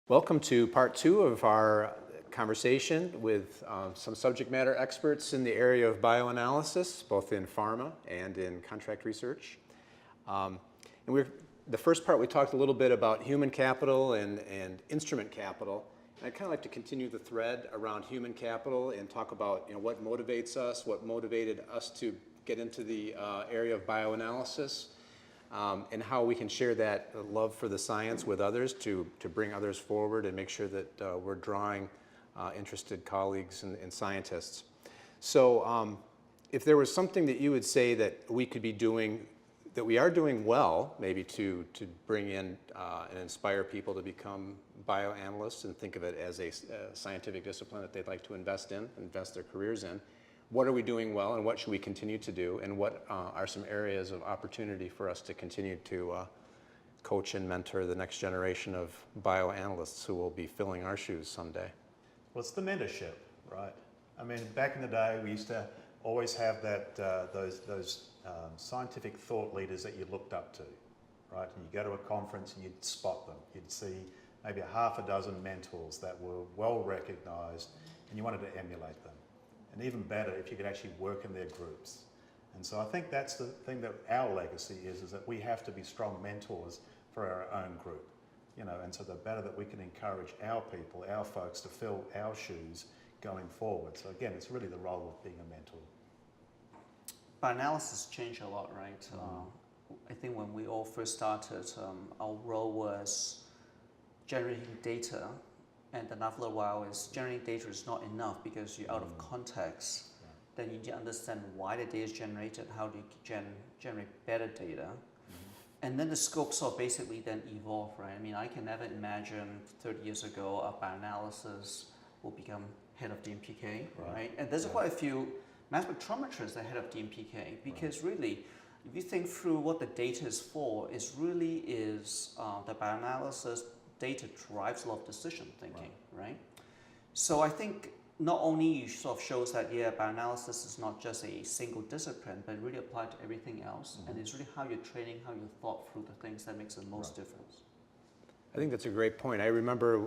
Welcome to part two of our conversation with some subject matter experts in the area of bioanalysis, both in pharma and in contract research. The first part we talked a little bit about human capital and instrument capital. And I'd kind of like to continue the thread around human capital and talk about what motivates us, what motivated us to get into the area of bioanalysis. And how we can share that love for the science with others to bring others forward and make sure that we're drawing interested colleagues and scientists. So if there was something that you would say that we could be doing, that we are doing well, maybe to bring in and inspire people to become bioanalysts and think of it as a scientific discipline that they'd like to invest their careers in, what are we doing well and what should we continue to do, and what are some areas of opportunity for us to continue to coach and mentor the next generation of bioanalysts who will be filling our shoes someday? Well, it's the mentorship, right? I mean, back in the day, we used to always have that those scientific thought leaders that you looked up to, right? And you go to a conference and you'd spot them. You'd see maybe a half a dozen mentors that were well recognized, and you wanted to emulate them. And even better if you could actually work in their groups. And so I think that's the thing that our legacy is that we have to be strong mentors for our own group. And so the better that we can encourage our people, our folks to fill our shoes going forward. So again, it's really the role of being a mentor. Bioanalysis changed a lot, right? I think when we all first started, our role was generating data. And then after a while, generating data is not enough because you're out of context. Yeah. Then you need to understand why the data is generated, how do you generate better data. And then the scope sort of basically then evolve, right? I mean, I can never imagine 30 years ago a bioanalysis will become head of DMPK, right? And there's quite a few mass spectrometrists that are head of DMPK because really, if you think through what the data is for, it really is the bioanalysis data drives a lot of decision thinking, right? So I think not only you sort of shows that, bioanalysis is not just a single discipline, but it really applies to everything else. And it's really how you're training, how you thought through the things that makes the most difference. I think that's a great point. I remember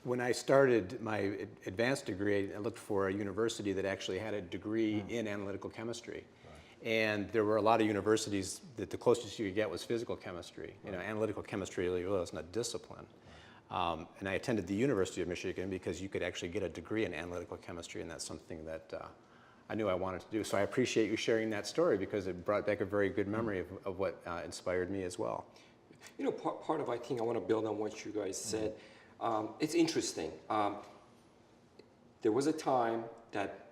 when I started my advanced degree, I looked for a university that actually had a degree in analytical chemistry. And there were a lot of universities that the closest you could get was physical chemistry. Analytical chemistry really wasn't a discipline. And I attended the University of Michigan because you could actually get a degree in analytical chemistry, and that's something that I knew I wanted to do. So I appreciate you sharing that story because it brought back a very good memory of what inspired me as well. Part of, I think I want to build on what you guys said. It's interesting. There was a time that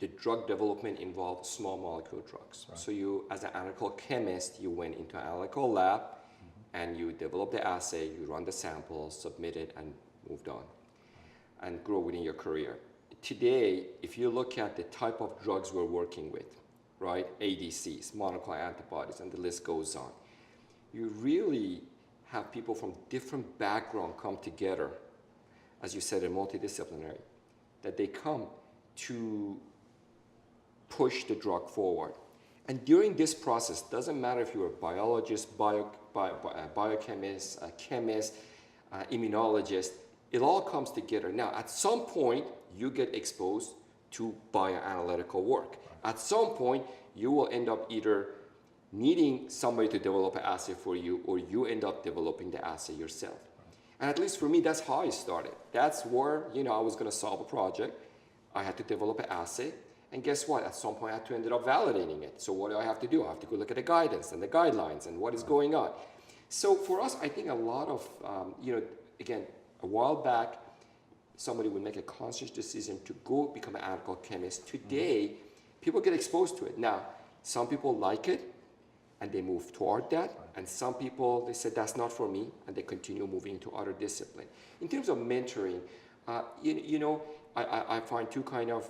the drug development involved small molecule drugs. Right. So you, as an analytical chemist, you went into an analytical lab and you developed the assay, you run the sample, submit it, and moved on and grow within your career. Today, if you look at the type of drugs we're working with, right, ADCs, monoclonal antibodies, and the list goes on, you really have people from different backgrounds come together, as you said, multidisciplinary, that they come to push the drug forward. And during this process, doesn't matter if you're a biologist, biochemist, a chemist, immunologist, it all comes together. Now, at some point, you get exposed to bioanalytical work. At some point, you will end up either needing somebody to develop an assay for you, or you end up developing the assay yourself. And at least for me, that's how I started. That's where, I was going to solve a project. I had to develop an assay. And guess what? At some point, I had to end up validating it. So what do I have to do? I have to go look at the guidance and the guidelines and what is going on. So for us, I think a lot of, again, a while back, somebody would make a conscious decision to go become an analytical chemist. Today, people get exposed to it. Now, some people like it and they move toward that. And some people, they said, that's not for me, and they continue moving to other discipline. In terms of mentoring, I find two kind of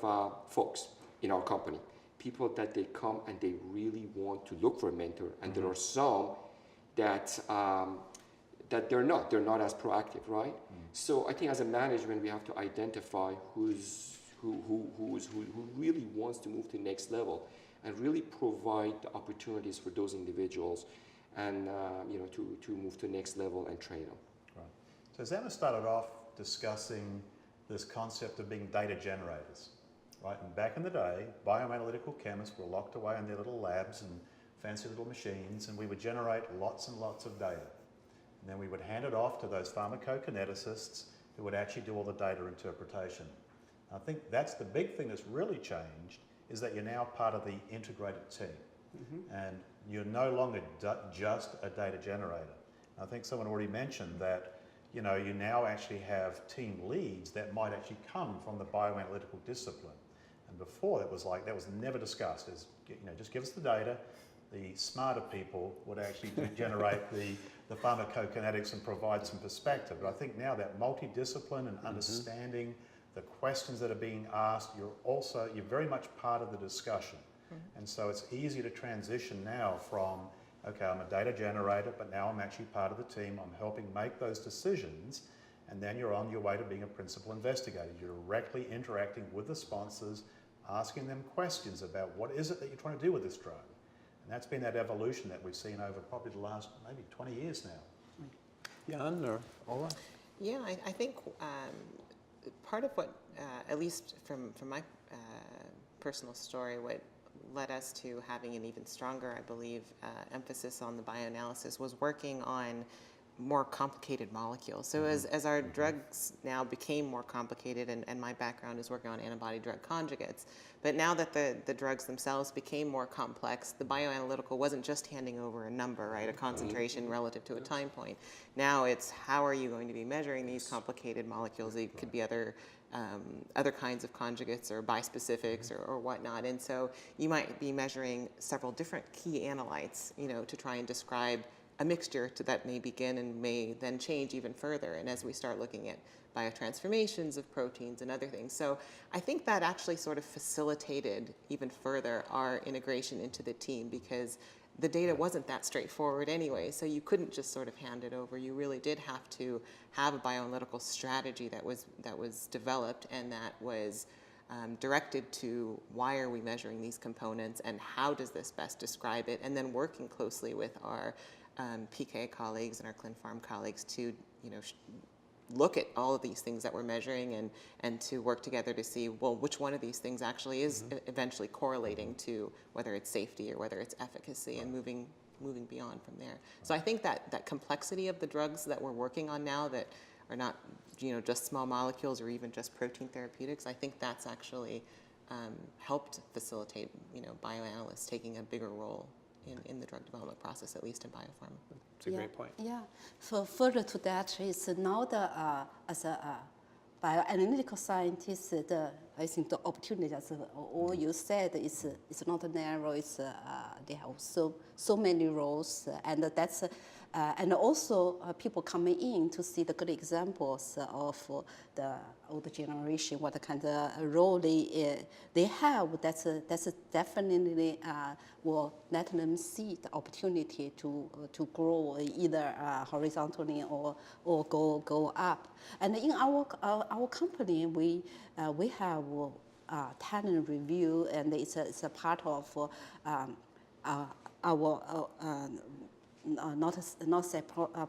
folks in our company. People that they come and they really want to look for a mentor, and there are some that that they're not as proactive, right? So I think as a management, we have to identify who really wants to move to the next level, and really provide the opportunities for those individuals, and to move to the next level and train them. Right. So Zama started off discussing this concept of being data generators, right? And back in the day, bioanalytical chemists were locked away in their little labs and fancy little machines, and we would generate lots and lots of data. And then we would hand it off to those pharmacokineticists who would actually do all the data interpretation. I think that's the big thing that's really changed, is that you're now part of the integrated team. And you're no longer just a data generator. I think someone already mentioned that, you know, you now actually have team leads that might actually come from the bioanalytical discipline. And before that was never discussed. As, you know, just give us the data. The smarter people would actually generate the pharmacokinetics and provide some perspective. But I think now that multidiscipline and understanding the questions that are being asked, you're very much part of the discussion. And so it's easy to transition now from, okay, I'm a data generator, but now I'm actually part of the team. I'm helping make those decisions. And then you're on your way to being a principal investigator. You're directly interacting with the sponsors, asking them questions about what is it that you're trying to do with this drug. And that's been that evolution that we've seen over probably the last maybe 20 years now. Jan or Ola? Yeah, I think part of what, at least from my personal story, what led us to having an even stronger, I believe, emphasis on the bioanalysis was working on more complicated molecules. So as our drugs now became more complicated, and my background is working on antibody drug conjugates, but now that the drugs themselves became more complex, the bioanalytical wasn't just handing over a number, right, a concentration relative to a time point. Now it's how are you going to be measuring these complicated molecules? It could be other kinds of conjugates or bispecifics or whatnot. And so you might be measuring several different key analytes, you know, to try and describe a mixture that may begin and may then change even further. And as we start looking at biotransformations of proteins and other things. So I think that actually sort of facilitated even further our integration into the team, because the data wasn't that straightforward anyway, so you couldn't just sort of hand it over. You really did have to have a bioanalytical strategy that was developed and that was directed to why are we measuring these components and how does this best describe it, and then working closely with our PK colleagues and our ClinPharm colleagues to, you know, look at all of these things that we're measuring and to work together to see, well, which one of these things actually is eventually correlating to whether it's safety or whether it's efficacy, and moving beyond from there. So I think that complexity of the drugs that we're working on now that are not, you know, just small molecules or even just protein therapeutics, I think that's actually helped facilitate, you know, bioanalysts taking a bigger role in the drug development process, at least in biopharma. It's a great point. Yeah. So further to that is now as a bioanalytical scientist, I think the opportunity, as all you said, is not narrow. It's they have so many roles, and that's. And also people coming in to see the good examples of the older generation, what kind of role they have. That's definitely will let them see the opportunity to grow either horizontally or go up. And in our company, we have talent review, and it's a part of our. Not say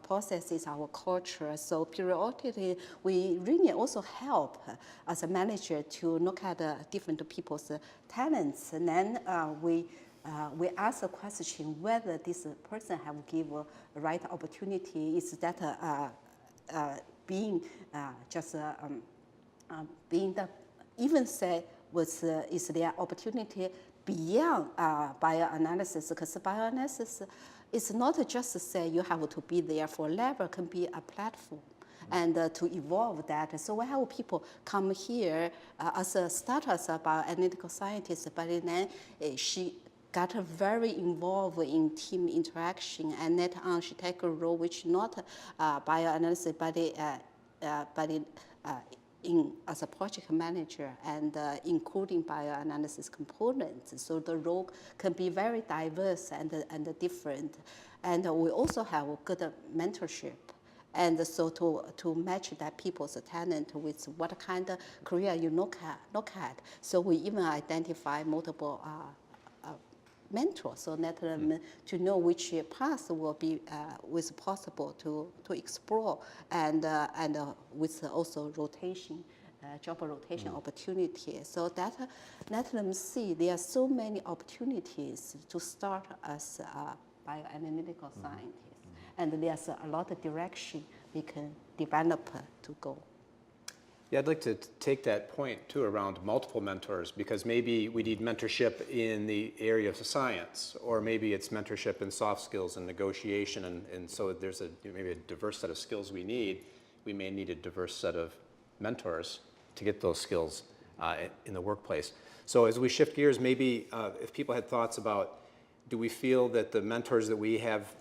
processes, our culture. So periodically, we really also help as a manager to look at different people's talents, and then we ask the question whether this person have given the right opportunity. Is that being being the even say is there opportunity beyond bioanalysis, because bioanalysis is not just to say you have to be there forever, can be a platform and to evolve that. So we have people come here as a start as a bioanalytical scientist, but then she got very involved in team interaction, and later on she take a role which not bioanalysis, but as a project manager and including bioanalysis components. So the role can be very diverse and different. And we also have good mentorship. And so to match that people's talent with what kind of career you look at. So we even identify multiple mentor, so let them to know which path will be was possible to explore, and with also rotation. Job rotation opportunity, so that let them see there are so many opportunities to start as bioanalytical scientists, and there's a lot of direction we can develop to go. Yeah, I'd like to take that point too around multiple mentors, because maybe we need mentorship in the area of science, or maybe it's mentorship in soft skills and negotiation, and so there's maybe a diverse set of skills we need. We may need a diverse set of mentors to get those skills in the workplace. So as we shift gears, maybe if people had thoughts about, do we feel that the mentors that we have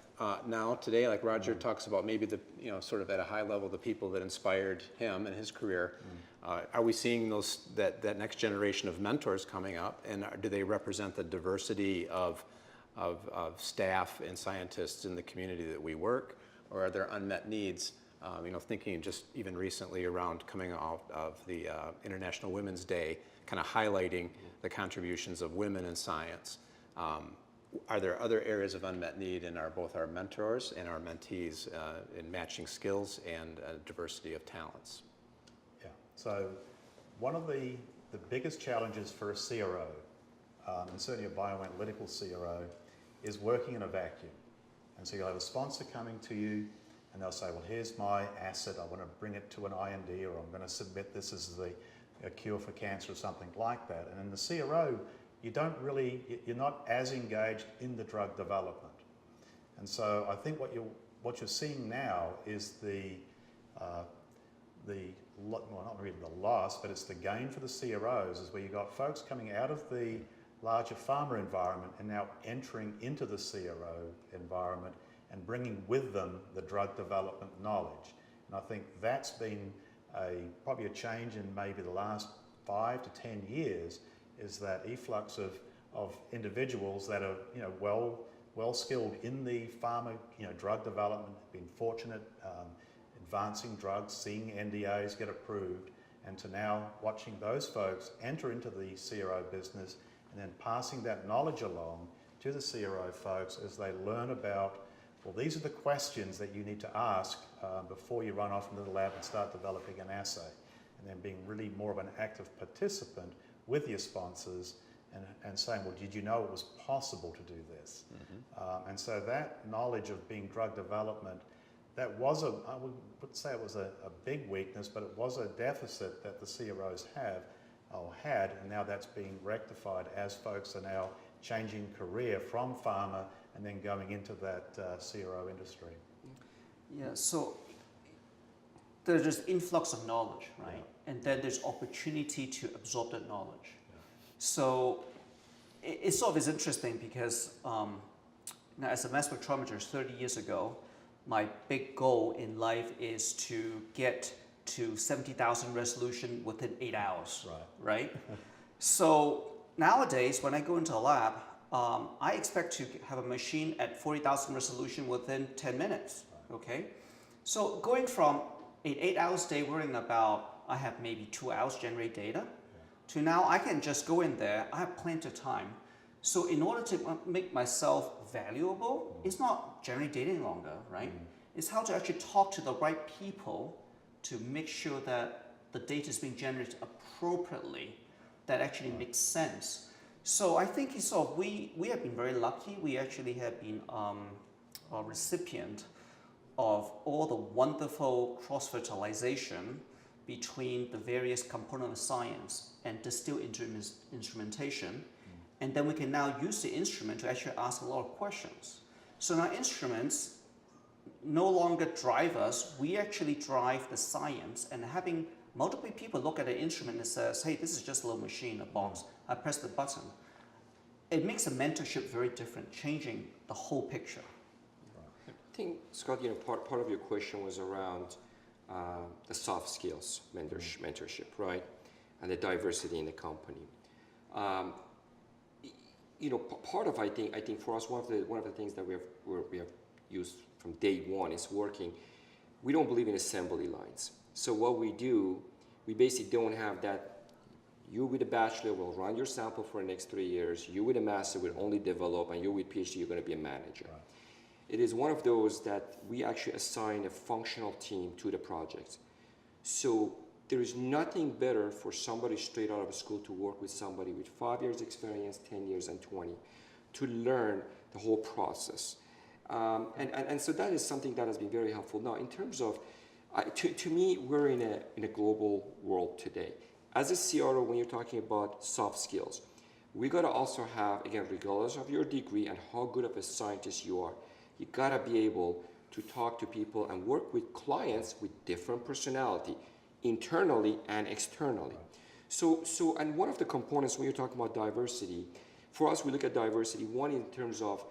now today, like Roger talks about, maybe the sort of at a high level, the people that inspired him in his career, are we seeing that next generation of mentors coming up, and do they represent the diversity of staff and scientists in the community that we work, or are there unmet needs? Thinking just even recently around coming out of the International Women's Day, kind of highlighting the contributions of women in science. Are there other areas of unmet need in both our mentors and our mentees in matching skills and diversity of talents? Yeah, so one of the biggest challenges for a CRO, and certainly a bioanalytical CRO, is working in a vacuum. And so you'll have a sponsor coming to you, and they'll say, well, here's my asset, I want to bring it to an IND, or I'm going to submit this as a cure for cancer or something like that. And in the CRO, you're not as engaged in the drug development. And so I think what you're seeing now is well, not really the loss, but it's the gain for the CROs, is where you've got folks coming out of the larger pharma environment and now entering into the CRO environment and bringing with them the drug development knowledge. And I think that's been probably a change in maybe the last 5 to 10 years, is that efflux of individuals that are well skilled in the pharma drug development, been fortunate advancing drugs, seeing NDAs get approved, and to now watching those folks enter into the CRO business and then passing that knowledge along to the CRO folks as they learn about, well, these are the questions that you need to ask before you run off into the lab and start developing an assay, and then being really more of an active participant with your sponsors and saying, well, did you know it was possible to do this? And so that knowledge of being drug development, that was I wouldn't say it was a big weakness, but it was a deficit that the CROs had, and now that's being rectified as folks are now changing career from pharma and then going into that CRO industry. Yeah, so there's this influx of knowledge, right? Yeah. And then there's opportunity to absorb that knowledge. Yeah. So it sort of is interesting because now as a mass spectrometrist 30 years ago, my big goal in life is to get to 70,000 resolution within 8 hours, right? So nowadays, when I go into a lab, I expect to have a machine at 40,000 resolution within 10 minutes, okay? So going from an 8 hours day worrying about, I have maybe 2 hours generate data, to now I can just go in there, I have plenty of time. So in order to make myself valuable, it's not generate data any longer, right? It's how to actually talk to the right people to make sure that the data is being generated appropriately, that actually makes sense. So I think it's sort of, we have been very lucky. We actually have been a recipient of all the wonderful cross-fertilization between the various components of science and distilled into instrumentation. And then we can now use the instrument to actually ask a lot of questions. So now instruments no longer drive us, we actually drive the science, and having multiple people look at the instrument and says, hey, this is just a little machine, a box, I press the button. It makes the mentorship very different, changing the whole picture. I think, Scott, part of your question was around the soft skills mentorship, right? And the diversity in the company. Part of I think for us one of the things that we have used from day one is working. We don't believe in assembly lines. So what we do, we basically don't have that You with a bachelor will run your sample for the next 3 years. You with a master will only develop, and you with PhD, you're going to be a manager. Right. It is one of those that we actually assign a functional team to the project. So there is nothing better for somebody straight out of school to work with somebody with 5 years experience, 10 years, and 20 to learn the whole process. And so that is something that has been very helpful. Now, in terms of, to me, we're in a global world today. As a CRO, when you're talking about soft skills, we got to also have, again, regardless of your degree and how good of a scientist you are, you got to be able to talk to people and work with clients with different personality, internally and externally. So, and one of the components when you're talking about diversity, for us, we look at diversity, one in terms of,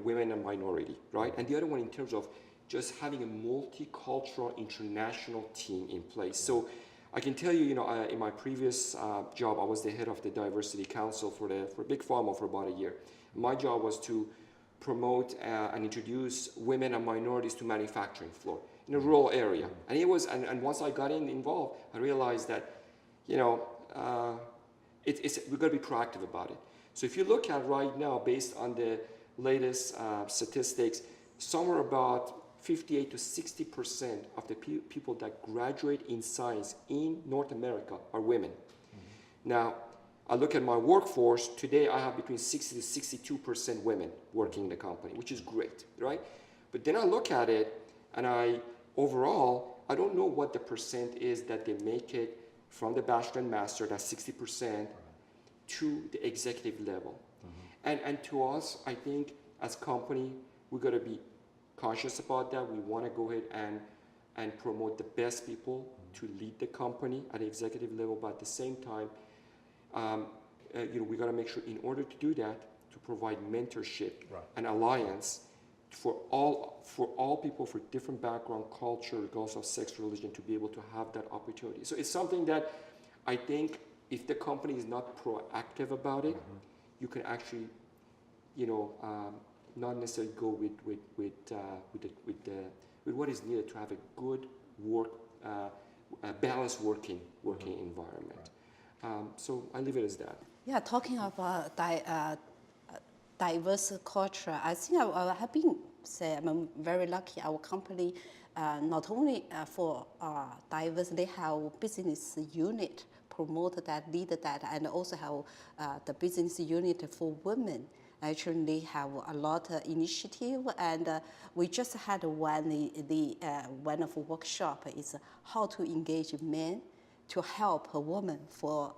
women and minority, right? And the other one in terms of just having a multicultural international team in place. So I can tell you, in my previous job, I was the head of the diversity council for Big Pharma for about a year. My job was to promote and introduce women and minorities to manufacturing floor in a rural area. And it was, and once I got involved, I realized that, we've got to be proactive about it. So if you look at right now, based on the latest statistics, somewhere about 58 to 60% of the people that graduate in science in North America are women. Mm-hmm. Now, I look at my workforce, today I have between 60 to 62% women working in the company, which is great, right? But then I look at it, and overall, I don't know what the percent is that they make it from the bachelor and master, that's 60%, to the executive level. Mm-hmm. And to us, I think as company, we got to be conscious about that. We want to go ahead and promote the best people to lead the company at the executive level, but at the same time, we got to make sure in order to do that, to provide mentorship and alliance for all people for different background, culture, regardless of sex, religion, to be able to have that opportunity. So it's something that I think if the company is not proactive about it, you can actually, not necessarily go with what is needed to have a good balanced working environment. So I leave it as that. Yeah, talking about diverse culture, I think I have been I'm very lucky. Our company not only for diverse, they have business unit promote that, lead that, and also have the business unit for women. Actually, they have a lot of initiative, and we just had one of workshop is how to engage men to help a woman for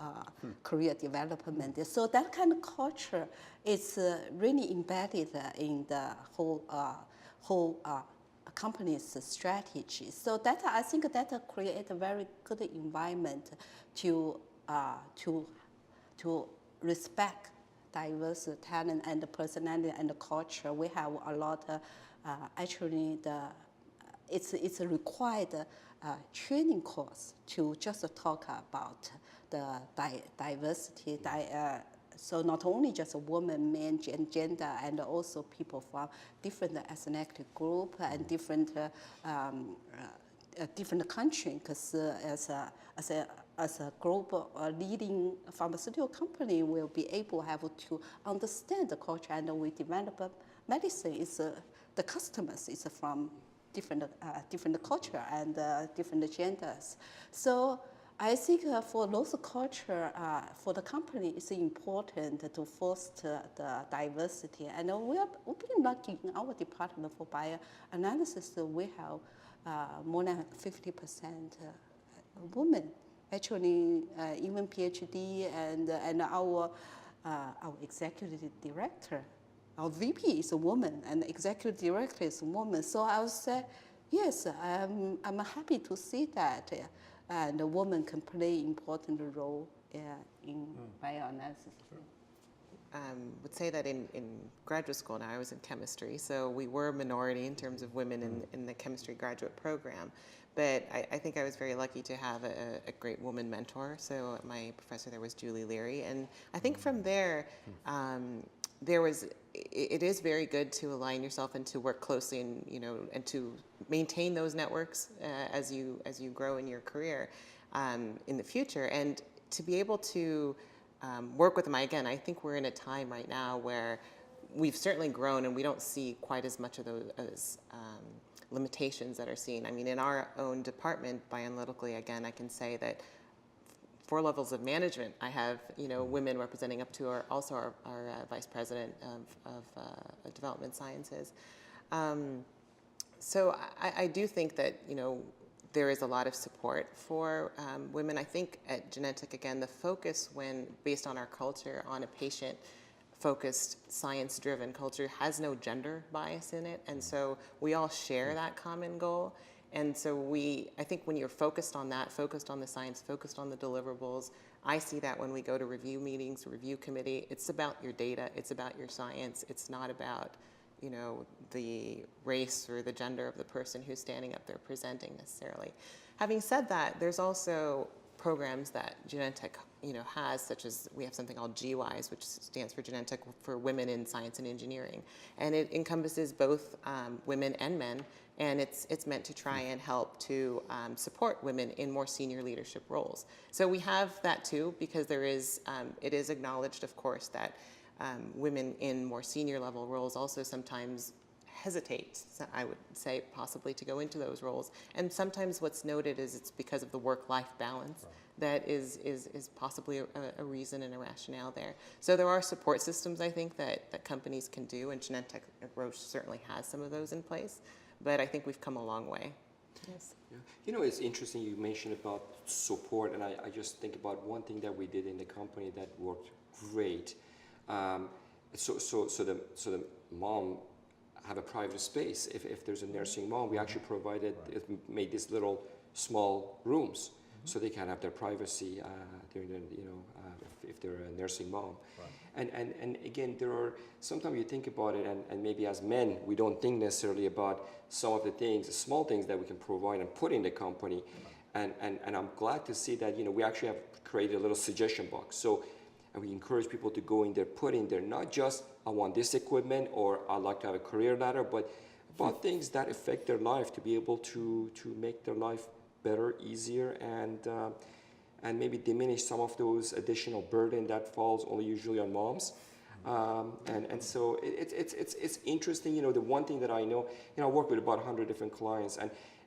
career development. So that kind of culture is really embedded in the whole company's strategy. So that I think that create a very good environment to respect diverse talent and personality and culture. We have a lot actually it's a required training course to just talk about the diversity. So not only just women, men, gender, and also people from different ethnic group and different country. Because as a global leading pharmaceutical company, we'll be able to understand the culture, and we develop medicine. The customers is from different culture and different genders. So I think for those culture, for the company, it's important to foster the diversity. And we've been lucky in our department for bioanalysis. We have more than 50% women. Actually, even PhD and our executive director, our VP is a woman, and the executive director is a woman. So I would say, yes, I'm happy to see that, and a woman can play important role in bioanalysis. Would say that in graduate school now, I was in chemistry, so we were a minority in terms of women in the chemistry graduate program. But I think I was very lucky to have a great woman mentor. So my professor there was Julie Leary. And I think from there, it is very good to align yourself and to work closely and to maintain those networks as you grow in your career in the future. And to be able to work with them, I think we're in a time right now where we've certainly grown and we don't see quite as much of those limitations that are seen. I mean, in our own department, Bioanalytically, again, I can say that 4 levels of management, I have, women representing up to our vice president of development sciences. So I do think that, there is a lot of support for women. I think at Genentech, again, the focus based on our culture, on a patient-focused, science-driven culture, has no gender bias in it. And so we all share that common goal. And so I think when you're focused on that, focused on the science, focused on the deliverables, I see that when we go to review meetings, review committee, it's about your data, it's about your science, it's not about, the race or the gender of the person who's standing up there presenting necessarily. Having said that, there's also programs that Genentech, has, such as we have something called GWISE, which stands for Genentech for Women in Science and Engineering, and it encompasses both women and men, and it's meant to try and help to support women in more senior leadership roles. So we have that too, because it is acknowledged, of course, that women in more senior level roles also sometimes hesitate, I would say, possibly to go into those roles. And sometimes what's noted is it's because of the work-life balance that is possibly a reason and a rationale there. So there are support systems, I think, that companies can do, and Genentech Roche certainly has some of those in place, but I think we've come a long way. Yes. Yeah. It's interesting you mentioned about support, and I just think about one thing that we did in the company that worked great. So the mom have a private space. If there's a nursing mom, we actually made these little small rooms so they can have their privacy during the, if they're a nursing mom. Right. And again, sometimes you think about it, and maybe as men, we don't think necessarily about some of the small things that we can provide and put in the company. Right. And I'm glad to see that, we actually have created a little suggestion box. And we encourage people to go in there, put in there, not just, I want this equipment or I'd like to have a career ladder, but about things that affect their life, to be able to make their life better, easier, and maybe diminish some of those additional burden that falls only usually on moms. And so it's interesting, the one thing that I know, I work with about 100 different clients,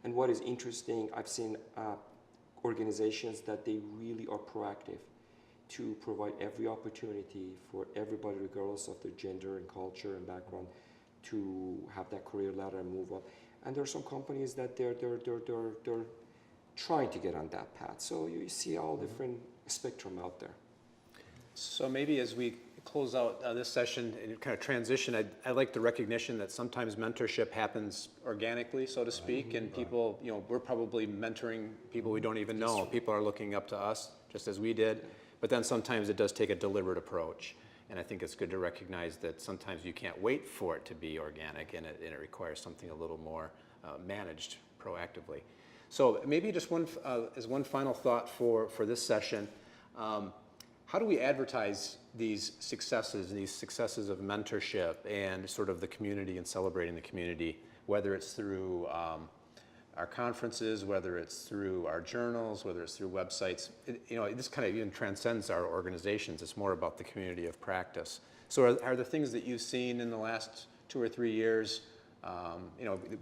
and what is interesting, I've seen organizations that they really are proactive to provide every opportunity for everybody, regardless of their gender and culture and background, to have that career ladder and move up. And there are some companies that they're trying to get on that path. So you see all different spectrum out there. So maybe as we close out this session and kind of transition, I like the recognition that sometimes mentorship happens organically, so to speak, and people, we're probably mentoring people we don't even know. People are looking up to us, just as we did. But then sometimes it does take a deliberate approach. And I think it's good to recognize that sometimes you can't wait for it to be organic, and it requires something a little more managed proactively. So maybe just as one final thought for this session, how do we advertise these successes of mentorship and sort of the community and celebrating the community, whether it's through our conferences, whether it's through our journals, whether it's through websites? This kind of even transcends our organizations. It's more about the community of practice. So are there things that you've seen in the last 2 or 3 years?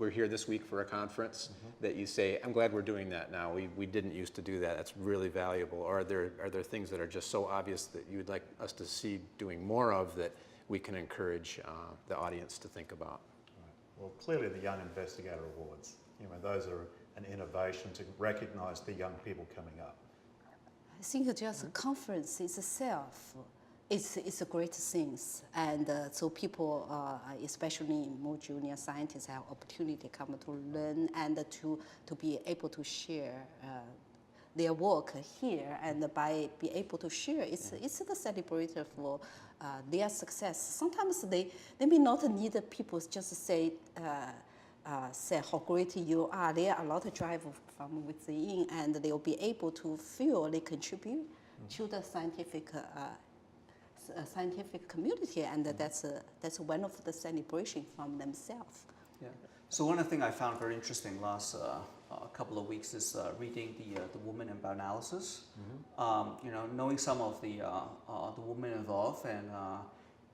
We're here this week for a conference that you say, I'm glad we're doing that now. We didn't used to do that. That's really valuable. Or are there things that are just so obvious that you would like us to see doing more of that we can encourage the audience to think about? Right. Well, clearly the Young Investigator Awards. Those are an innovation to recognize the young people coming up. I think just conference itself it's a great thing, and so people, especially more junior scientists, have opportunity to come to learn and to be able to share their work here, and by be able to share, it's the celebrator for their success. Sometimes they may not need people just say how great you are. There are a lot of drive from within, and they'll be able to feel they contribute to the scientific community, and that's one of the celebration from themselves. Yeah. So one of the things I found very interesting last a couple of weeks is reading the Women in Bioanalysis. You know, knowing some of the women involved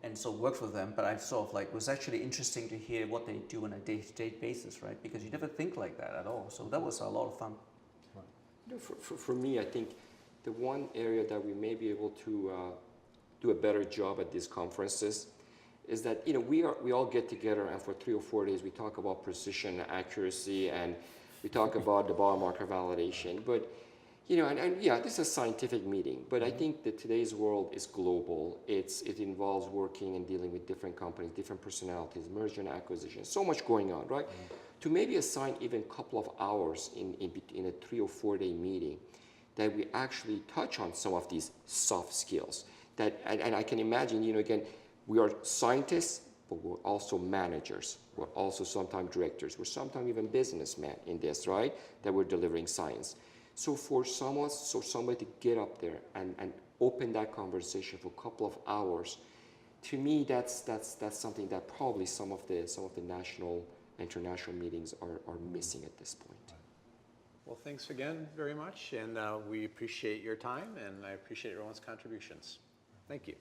and so worked with them, but I sort of like, it was actually interesting to hear what they do on a day-to-day basis, right? Because you never think like that at all. So that was a lot of fun. You know, for me, I think the one area that we may be able to do a better job at these conferences is that, you know, we all get together and for 3 or 4 days we talk about precision and accuracy and we talk about the biomarker validation. But, you know, and yeah, this is a scientific meeting, but I think that today's world is global. It involves working and dealing with different companies, different personalities, merger and acquisition, so much going on, right? To maybe assign even a couple of hours in a 3 or 4 day meeting that we actually touch on some of these soft skills. That, and I can imagine, you know, again, we are scientists, but we're also managers. We're also sometimes directors. We're sometimes even businessmen in this, right? That we're delivering science. So for somebody to get up there and open that conversation for a couple of hours, to me, that's something that probably some of the national, international meetings are missing at this point. Well, thanks again very much, and we appreciate your time, and I appreciate everyone's contributions. Thank you.